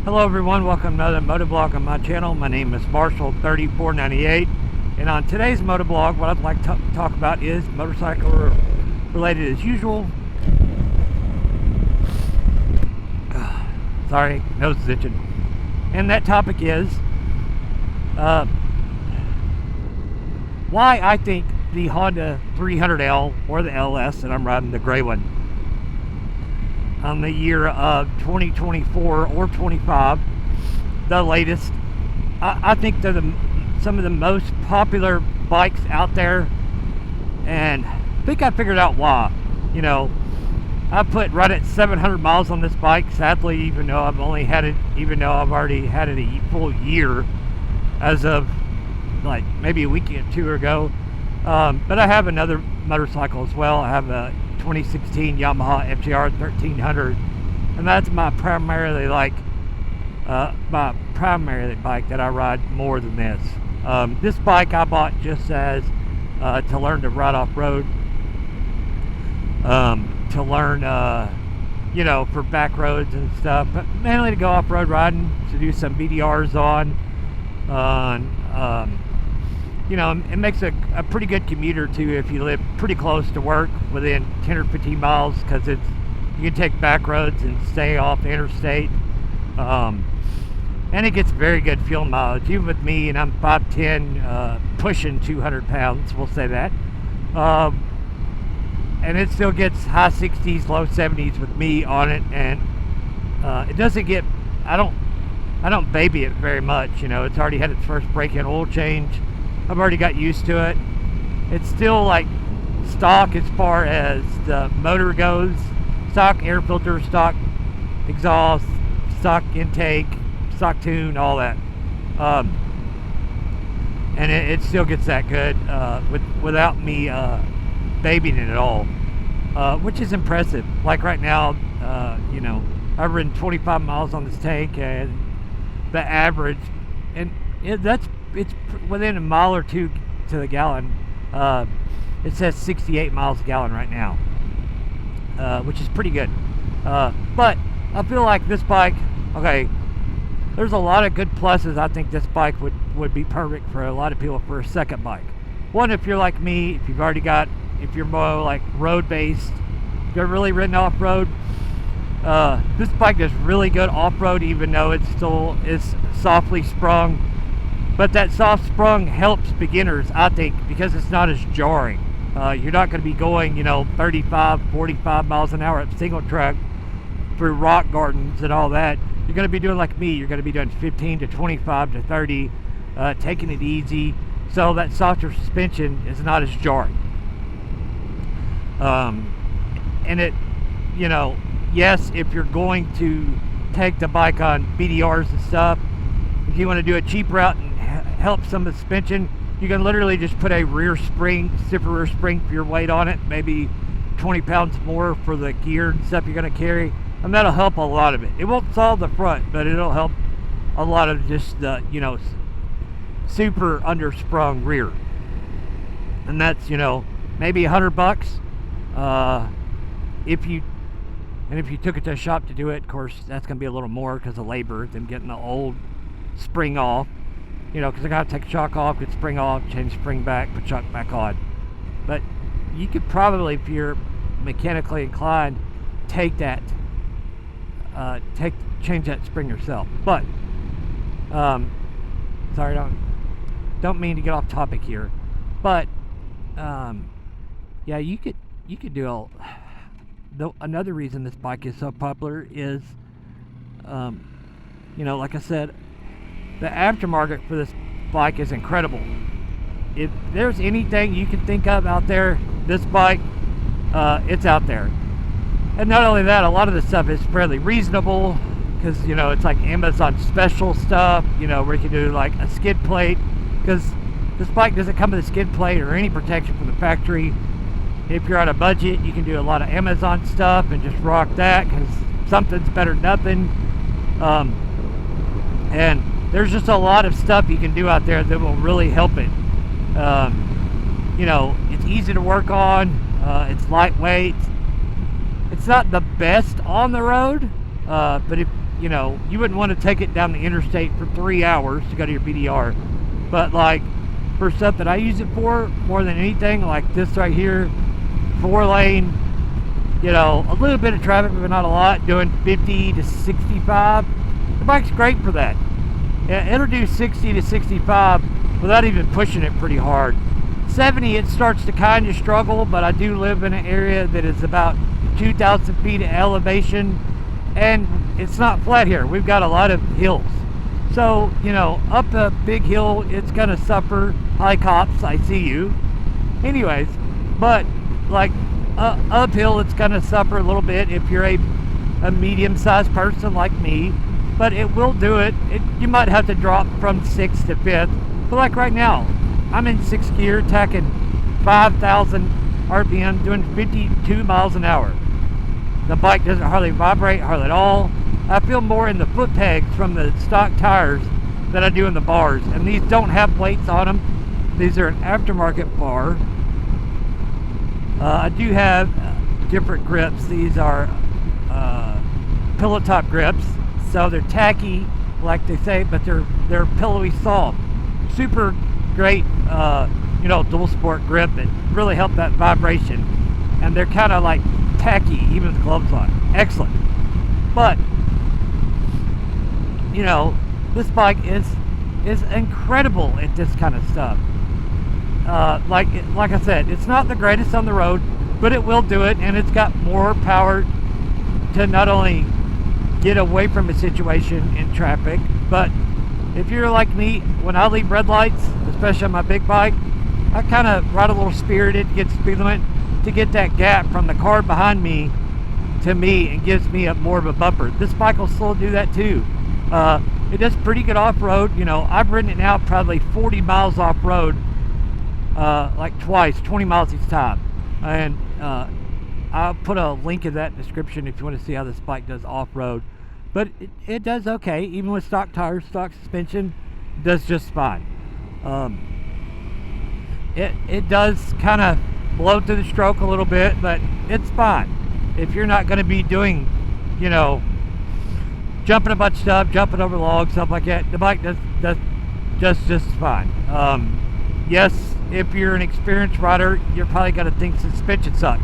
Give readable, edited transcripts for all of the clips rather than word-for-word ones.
Hello everyone, welcome to another motovlog on my channel. My name is Marshall3498, and on today's motovlog what I'd like to talk about is motorcycle related as usual. Sorry, nose is itching. And that topic is why I think the Honda 300L or the LS, and I'm riding the gray one, on the year of 2024 or 25, the latest. I think they're some of the most popular bikes out there, and I think I figured out why. You know, I put right at 700 miles on this bike, sadly, even though I've already had it a full year as of like maybe a week or two ago. But I have another motorcycle as well. I have a 2016 Yamaha FJR 1300, and that's my primary bike that I ride more than this. This bike I bought just as to learn to ride off-road, to learn you know, for back roads and stuff, but mainly to go off-road riding, to do some BDRs on. You know, it makes a pretty good commuter too if you live pretty close to work, within 10 or 15 miles, because you can take back roads and stay off the interstate. And it gets very good fuel mileage, even with me, and I'm 5'10", pushing 200 pounds, we'll say that. And it still gets high 60s, low 70s with me on it, and it doesn't get, I don't baby it very much. You know, it's already had its first break-in oil change. I've already got used to it. It's still like stock as far as the motor goes. Stock air filter, stock exhaust, stock intake, stock tune, all that. And it still gets that good without me babying it at all, which is impressive. Like right now, you know, I've ridden 25 miles on this tank, and the average, and it's within a mile or two to the gallon. It says 68 miles a gallon right now, which is pretty good. But I feel like this bike, okay, there's a lot of good pluses. I think this bike would be perfect for a lot of people for a second bike. One, if you're like me, if you're more like road based, if you've really ridden off-road, this bike does really good off-road, even though it still is softly sprung. But that soft sprung helps beginners, I think, because it's not as jarring. You're not going to be going, you know, 35, 45 miles an hour at single track through rock gardens and all that. You're going to be doing like me. You're going to be doing 15 to 25 to 30, taking it easy. So that softer suspension is not as jarring. And it, you know, yes, if you're going to take the bike on BDRs and stuff, if you want to do a cheap route and help some of the suspension, you can literally just put a rear spring, stiffer rear spring for your weight on it, maybe 20 pounds more for the gear and stuff you're going to carry, and that'll help a lot of it. It won't solve the front, but it'll help a lot of just the, you know, super undersprung rear. And that's, you know, maybe $100 if you took it to a shop to do it. Of course, that's going to be a little more because of labor, them getting the old spring off, you know, because I got to take the shock off, get spring off, change spring back, put shock back on. But you could probably, if you're mechanically inclined, take that, change that spring yourself. But sorry, don't mean to get off topic here, but yeah, you could do another reason this bike is so popular is, you know, like I said, the aftermarket for this bike is incredible. If there's anything you can think of out there, this bike, it's out there. And not only that, a lot of the stuff is fairly reasonable, because, you know, it's like Amazon special stuff, you know, where you can do like a skid plate, because this bike doesn't come with a skid plate or any protection from the factory. If you're on a budget, you can do a lot of Amazon stuff and just rock that, because something's better than nothing. And there's just a lot of stuff you can do out there that will really help it. You know, it's easy to work on. It's lightweight. It's not the best on the road, but if you know, you wouldn't want to take it down the interstate for 3 hours to go to your BDR. But like for stuff that I use it for more than anything, like this right here, 4-lane, you know, a little bit of traffic but not a lot, doing 50 to 65, the bike's great for that. It'll do 60 to 65 without even pushing it pretty hard. 70, it starts to kind of struggle, but I do live in an area that is about 2,000 feet of elevation, and it's not flat here. We've got a lot of hills. So, you know, up a big hill, it's gonna suffer. Hi cops, I see you. Anyways, but like uphill, it's gonna suffer a little bit if you're a medium-sized person like me, but it will do it. You might have to drop from 6th to 5th, but like right now, I'm in 6th gear, tacking 5,000 RPM, doing 52 miles an hour. The bike doesn't hardly vibrate, hardly at all. I feel more in the foot pegs from the stock tires than I do in the bars. And these don't have weights on them. These are an aftermarket bar. I do have different grips. These are pillow top grips. So they're tacky, like they say, but they're pillowy soft. Super great, you know, dual sport grip that really help that vibration. And they're kind of like tacky, even with gloves on. Excellent. But you know, this bike is incredible at this kind of stuff. Like I said, it's not the greatest on the road, but it will do it, and it's got more power to not only get away from a situation in traffic, but if you're like me, when I leave red lights, especially on my big bike, I kind of ride a little spirited, get speed limit to get that gap from the car behind me to me, and gives me more of a buffer. This bike will still do that too. It does pretty good off-road. You know, I've ridden it now probably 40 miles off-road, like twice, 20 miles each time. And I'll put a link in that description if you want to see how this bike does off-road. But it does okay, even with stock tires, stock suspension, it does just fine. It does kind of blow through the stroke a little bit, but it's fine. If you're not going to be doing, you know, jumping a bunch of stuff, jumping over logs, stuff like that, the bike does just fine. Yes, if you're an experienced rider, you're probably going to think suspension sucks.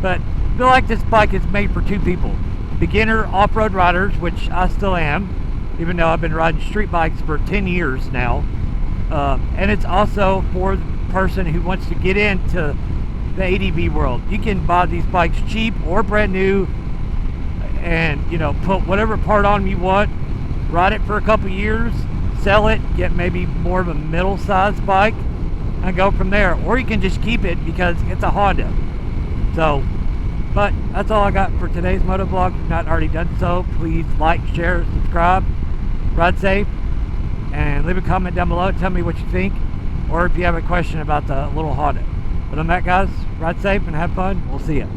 But I feel like this bike is made for two people. Beginner off-road riders, which I still am, even though I've been riding street bikes for 10 years now. And it's also for the person who wants to get into the ADV world. You can buy these bikes cheap or brand new, and you know, put whatever part on them you want, ride it for a couple years, sell it, get maybe more of a middle-sized bike, and go from there. Or you can just keep it because it's a Honda. So, but that's all I got for today's motovlog. If you've not already done so, please like, share, subscribe, ride safe, and leave a comment down below. Tell me what you think, or if you have a question about the little Honda. But on that, guys, ride safe and have fun. We'll see you.